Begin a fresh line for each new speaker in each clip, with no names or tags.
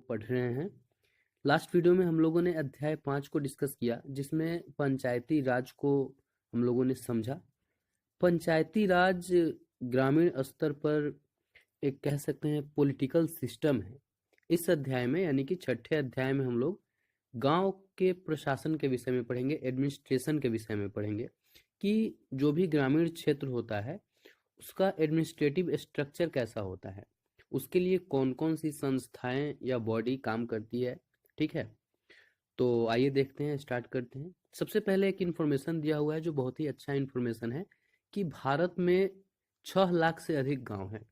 लोग पढ़ रहे हैं। लास्ट वीडियो में हम लोगों ने अध्याय 5 को डिस्कस किया, जिसमें पंचायती राज को हम लोगों ने समझा। पंचायती राज ग्रामीण स्तर पर एक कह सकते हैं पॉलिटिकल सिस्टम है। इस अध्याय में यानी कि छठे अध्याय में हम लोग गांव के प्रशासन के विषय में पढ़ेंगे, एडमिनिस्ट्रेशन के विषय में पढ़ेंगे कि जो भी ग्रामीण क्षेत्र होता है उसका एडमिनिस्ट्रेटिव स्ट्रक्चर कैसा होता है, उसके लिए कौन कौन सी संस्थाएं या बॉडी काम करती है। ठीक है, तो आइए देखते हैं, स्टार्ट करते हैं। सबसे पहले एक इन्फॉर्मेशन दिया हुआ है जो बहुत ही अच्छा इन्फॉर्मेशन है कि भारत में 6 लाख से अधिक गांव हैं।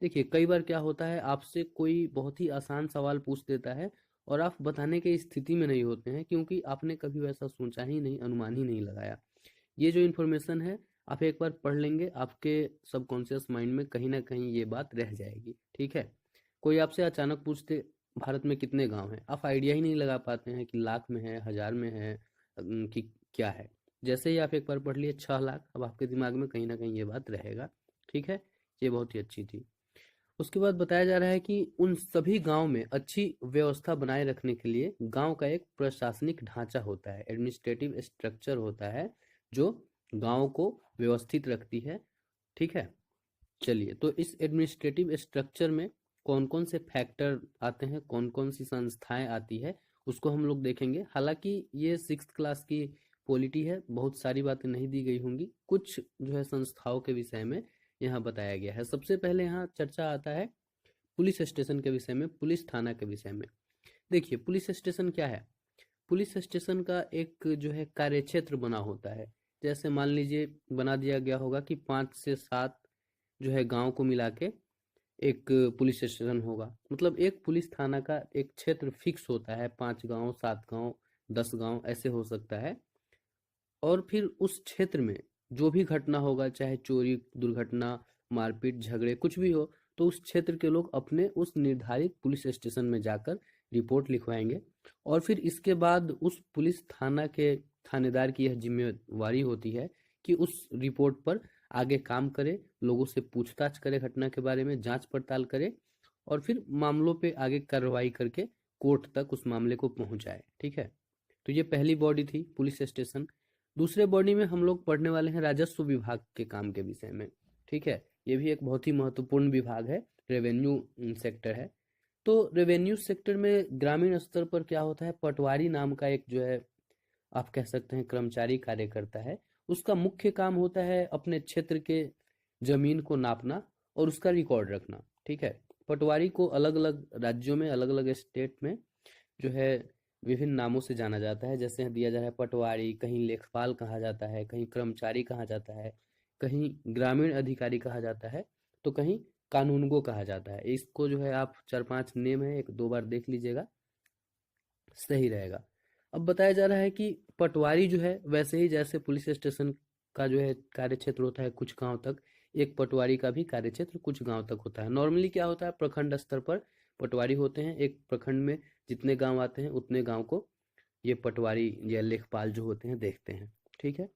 देखिए, कई बार क्या होता है, आपसे कोई बहुत ही आसान सवाल पूछ देता है और आप बताने की स्थिति में नहीं होते हैं क्योंकि आपने कभी वैसा सोचा ही नहीं, अनुमान ही नहीं लगाया। ये जो इन्फॉर्मेशन है आप एक बार पढ़ लेंगे, आपके सबकॉन्शियस माइंड में कहीं ना कहीं ये बात रह जाएगी। ठीक है, कोई आपसे अचानक पूछते भारत में कितने गांव हैं, आप आइडिया ही नहीं लगा पाते हैं कि लाख में है, हजार में है, कि क्या है। जैसे ही आप एक बार पढ़ लिए 6 लाख, अब आपके दिमाग में कहीं ना कहीं ये बात रहेगा। ठीक है, ये बहुत ही अच्छी थी। उसके बाद बताया जा रहा है कि उन सभी गांव में अच्छी व्यवस्था बनाए रखने के लिए गांव का एक प्रशासनिक ढांचा होता है, एडमिनिस्ट्रेटिव स्ट्रक्चर होता है जो गांव को व्यवस्थित रखती है। ठीक है, चलिए, तो इस एडमिनिस्ट्रेटिव स्ट्रक्चर में कौन कौन से फैक्टर आते हैं, कौन कौन सी संस्थाएं आती है, उसको हम लोग देखेंगे। हालांकि ये 6th क्लास की पॉलिटी है, बहुत सारी बातें नहीं दी गई होंगी, कुछ जो है संस्थाओं के विषय में यहाँ बताया गया है। सबसे पहले यहाँ चर्चा आता है पुलिस स्टेशन के विषय में, पुलिस थाना के विषय में। देखिए, पुलिस स्टेशन क्या है। पुलिस स्टेशन का एक जो है कार्यक्षेत्र बना होता है। जैसे मान लीजिए बना दिया गया होगा कि 5 से 7 जो है गांव को मिला के एक पुलिस स्टेशन होगा। मतलब एक पुलिस थाना का एक क्षेत्र फिक्स होता है, 5 गांव, 7 गांव, 10 गांव ऐसे हो सकता है। और फिर उस क्षेत्र में जो भी घटना होगा, चाहे चोरी, दुर्घटना, मारपीट, झगड़े, कुछ भी हो, तो उस क्षेत्र के लोग अपने उस निर्धारित पुलिस स्टेशन में जाकर रिपोर्ट लिखवाएंगे। और फिर इसके बाद उस पुलिस थाना के थानेदार की यह जिम्मेवारी होती है कि उस रिपोर्ट पर आगे काम करे, लोगों से पूछताछ करे, घटना के बारे में जांच पड़ताल करे और फिर मामलों पे आगे कार्रवाई करके कोर्ट तक उस मामले को पहुंचाए। ठीक है, तो ये पहली बॉडी थी पुलिस स्टेशन। दूसरे बॉडी में हम लोग पढ़ने वाले हैं राजस्व विभाग के काम के विषय में। ठीक है, ये भी एक बहुत ही महत्वपूर्ण विभाग है, रेवेन्यू सेक्टर है। तो रेवेन्यू सेक्टर में ग्रामीण स्तर पर क्या होता है, पटवारी नाम का एक जो है आप कह सकते हैं कर्मचारी कार्य करता है। उसका मुख्य काम होता है अपने क्षेत्र के जमीन को नापना और उसका रिकॉर्ड रखना। ठीक है, पटवारी को अलग अलग राज्यों में, अलग अलग स्टेट में जो है विभिन्न नामों से जाना जाता है। जैसे दिया जा रहा है पटवारी, कहीं लेखपाल कहा जाता है, कहीं कर्मचारी कहा जाता है, कहीं ग्रामीण अधिकारी कहा जाता है, तो कहीं कानूनगो कहा जाता है। इसको जो है आप 4-5 नेम है, एक दो बार देख लीजिएगा, सही रहेगा। अब बताया जा रहा है कि पटवारी जो है वैसे ही जैसे पुलिस स्टेशन का जो है कार्य क्षेत्र होता है कुछ गांव तक, एक पटवारी का भी कार्य क्षेत्र कुछ गांव तक होता है। नॉर्मली क्या होता है, प्रखंड स्तर पर पटवारी होते हैं। एक प्रखंड में जितने गांव आते हैं उतने गांव को ये पटवारी या लेखपाल जो होते हैं देखते हैं। ठीक है,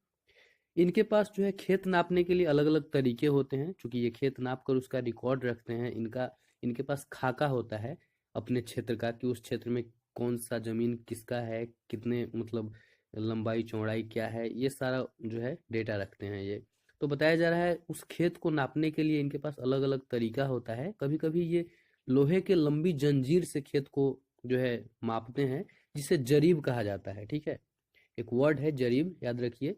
इनके पास जो है खेत नापने के लिए अलग अलग तरीके होते हैं। चूंकि ये खेत नाप कर उसका रिकॉर्ड रखते हैं, इनके पास खाका होता है अपने क्षेत्र का कि उस क्षेत्र में कौन सा जमीन किसका है, कितने मतलब लंबाई चौड़ाई क्या है, ये सारा जो है डेटा रखते हैं ये। तो बताया जा रहा है उस खेत को नापने के लिए इनके पास अलग अलग तरीका होता है। कभी कभी ये लोहे के लंबी जंजीर से खेत को जो है मापते हैं, जिसे जरीब कहा जाता है। ठीक है, एक वर्ड है जरीब, याद रखिए।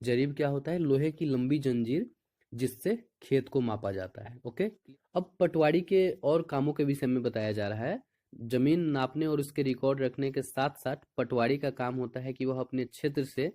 जरीब क्या होता है, लोहे की लंबी जंजीर जिससे खेत को मापा जाता है। ओके, अब पटवारी के और कामों के विषय में बताया जा रहा है। जमीन नापने और उसके रिकॉर्ड रखने के साथ साथ पटवारी का काम होता है कि वह अपने क्षेत्र से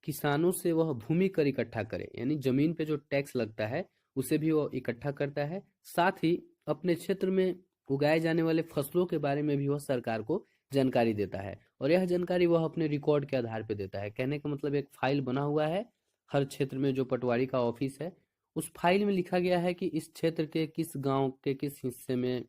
किसानों से वह भूमि कर इकट्ठा करे, यानी जमीन पे जो टैक्स लगता है उसे भी वो इकट्ठा करता है। साथ ही अपने क्षेत्र में उगाए जाने वाले फसलों के बारे में भी वह सरकार को जानकारी देता है और यह जानकारी वह अपने रिकॉर्ड के आधार पर देता है। कहने का मतलब एक फाइल बना हुआ है हर क्षेत्र में, जो पटवारी का ऑफिस है उस फाइल में लिखा गया है कि इस क्षेत्र के किस गांव के किस हिस्से में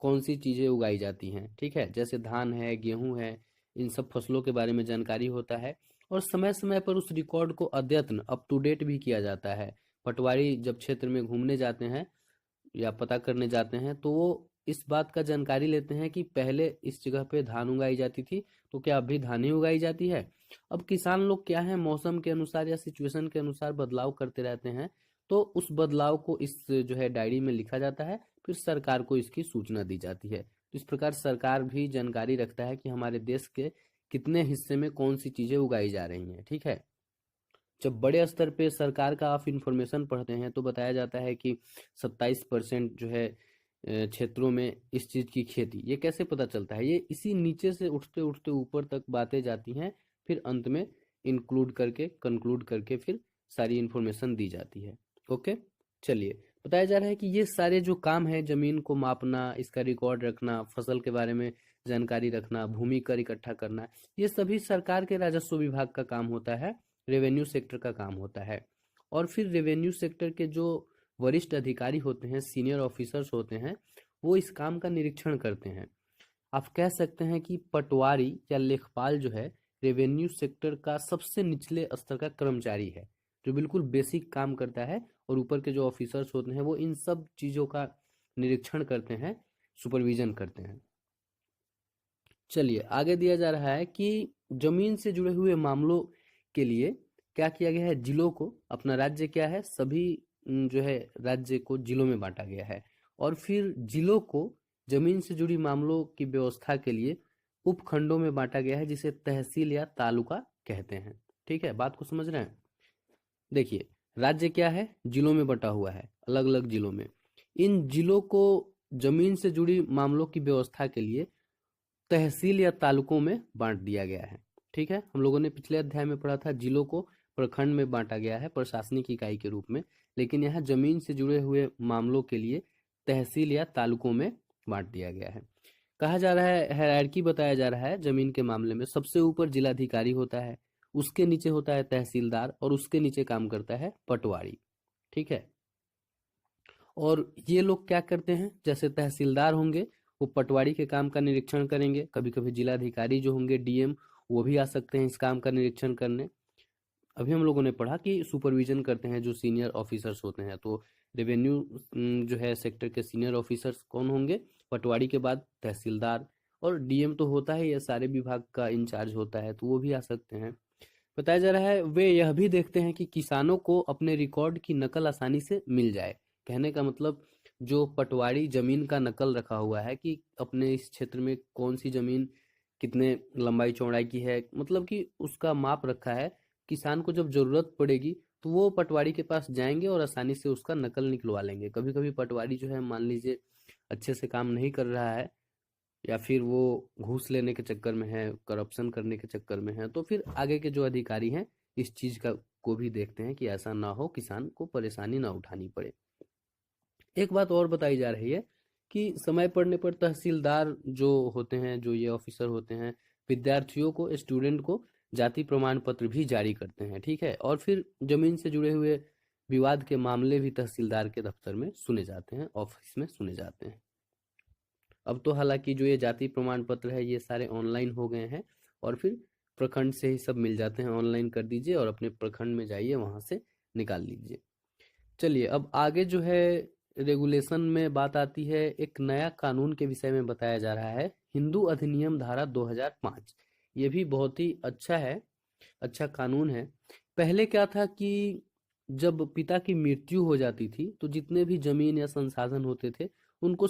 कौन सी चीजें उगाई जाती हैं। ठीक है, जैसे धान है, गेहूं है, इन सब फसलों के बारे में जानकारी होता है। और समय समय पर उस रिकॉर्ड को अद्यतन, अप टू डेट भी किया जाता है। पटवारी जब क्षेत्र में घूमने जाते हैं या पता करने जाते हैं तो वो इस बात का जानकारी लेते हैं कि पहले इस जगह पे धान उगाई जाती थी, तो क्या अभी धान ही उगाई जाती है? अब किसान लोग क्या है, मौसम के अनुसार या सिचुएशन के अनुसार बदलाव करते रहते हैं, तो उस बदलाव को इस जो है डायरी में लिखा जाता है, फिर सरकार को इसकी सूचना दी जाती है। तो इस प्रकार सरकार भी जानकारी रखता है कि हमारे देश के कितने हिस्से में कौन सी चीजें उगाई जा रही हैं। ठीक है, जब बड़े स्तर पे सरकार का आप इंफॉर्मेशन पढ़ते हैं तो बताया जाता है कि 27% जो है क्षेत्रों में इस चीज की खेती। ये कैसे पता चलता है? ये इसी नीचे से उठते उठते ऊपर तक बातें जाती हैं, फिर अंत में इंक्लूड करके कंक्लूड करके फिर सारी इंफॉर्मेशन दी जाती है। ओके, चलिए, बताया जा रहा है कि ये सारे जो काम है, जमीन को मापना, इसका रिकॉर्ड रखना, फसल के बारे में जानकारी रखना, भूमि कर इकट्ठा करना, ये सभी सरकार के राजस्व विभाग का काम होता है, रेवेन्यू सेक्टर का काम होता है। और फिर रेवेन्यू सेक्टर के जो वरिष्ठ अधिकारी होते हैं, सीनियर ऑफिसर्स होते हैं, वो इस काम का निरीक्षण करते हैं। आप कह सकते हैं कि पटवारी या लेखपाल जो है रेवेन्यू सेक्टर का सबसे निचले स्तर का कर्मचारी है, जो बिल्कुल बेसिक काम करता है, और ऊपर के जो ऑफिसर्स होते हैं वो इन सब चीजों का निरीक्षण करते हैं, सुपरविजन करते हैं। चलिए, आगे दिया जा रहा है कि जमीन से जुड़े हुए मामलों के लिए क्या किया गया है, जिलों को, अपना राज्य क्या है, सभी जो है राज्य को जिलों में बांटा गया है। और फिर जिलों को जमीन से जुड़ी मामलों की व्यवस्था के लिए उपखंडों में बांटा गया है, जिसे तहसील या तालुका कहते हैं। ठीक है, बात को समझ रहे हैं? देखिए, राज्य क्या है, जिलों में बटा हुआ है, अलग अलग जिलों में। इन जिलों को जमीन से जुड़ी मामलों की व्यवस्था के लिए तहसील या तालुकों में बांट दिया गया है। ठीक है, हम लोगों ने पिछले अध्याय में पढ़ा था जिलों को प्रखंड में बांटा गया है प्रशासनिक इकाई के रूप में, लेकिन यहाँ जमीन से जुड़े हुए मामलों के लिए तहसील या तालुकों में बांट दिया गया है। कहा जा रहा है, हायरार्की बताया जा रहा है, जमीन के मामले में सबसे ऊपर जिलाधिकारी होता है, उसके नीचे होता है तहसीलदार, और उसके नीचे काम करता है पटवारी। ठीक है, और ये लोग क्या करते हैं, जैसे तहसीलदार होंगे वो पटवारी के काम का निरीक्षण करेंगे, कभी कभी जिलाधिकारी जो होंगे डीएम, वो भी आ सकते हैं इस काम का निरीक्षण करने। अभी हम लोगों ने पढ़ा कि सुपरविजन करते हैं जो सीनियर ऑफिसर्स होते हैं, तो रेवेन्यू जो है सेक्टर के सीनियर ऑफिसर्स कौन होंगे, पटवारी के बाद तहसीलदार, और डीएम तो होता है, यह सारे विभाग का इंचार्ज होता है, तो वो भी आ सकते हैं। बताया जा रहा है वे यह भी देखते हैं कि किसानों को अपने रिकॉर्ड की नकल आसानी से मिल जाए। कहने का मतलब, जो पटवारी जमीन का नकल रखा हुआ है कि अपने इस क्षेत्र में कौन सी जमीन कितने लंबाई चौड़ाई की है, मतलब कि उसका माप रखा है, किसान को जब जरूरत पड़ेगी तो वो पटवारी के पास जाएंगे और आसानी से उसका नकल निकलवा लेंगे। कभी कभी पटवारी जो है, मान लीजिए अच्छे से काम नहीं कर रहा है, या फिर वो घूस लेने के चक्कर में है, करप्शन करने के चक्कर में है, तो फिर आगे के जो अधिकारी हैं इस चीज का को भी देखते हैं कि ऐसा ना हो, किसान को परेशानी ना उठानी पड़े। एक बात और बताई जा रही है कि समय पड़ने पर तहसीलदार जो होते हैं, जो ये ऑफिसर होते हैं, विद्यार्थियों को, स्टूडेंट को जाति प्रमाण पत्र भी जारी करते हैं। ठीक है, और फिर जमीन से जुड़े हुए विवाद के मामले भी तहसीलदार के दफ्तर में सुने जाते हैं, ऑफिस में सुने जाते हैं। अब तो हालांकि जो ये जाति प्रमाण पत्र है ये सारे ऑनलाइन हो गए हैं, और फिर प्रखंड से ही सब मिल जाते हैं, ऑनलाइन कर दीजिए और अपने प्रखंड में जाइए, वहां से निकाल लीजिए। चलिए, अब आगे जो है रेगुलेशन में बात आती है, एक नया कानून के विषय में बताया जा रहा है, हिंदू अधिनियम धारा 2005। ये भी बहुत ही अच्छा है, अच्छा कानून है। पहले क्या था कि जब पिता की मृत्यु हो जाती थी तो जितने भी जमीन या संसाधन होते थे उनको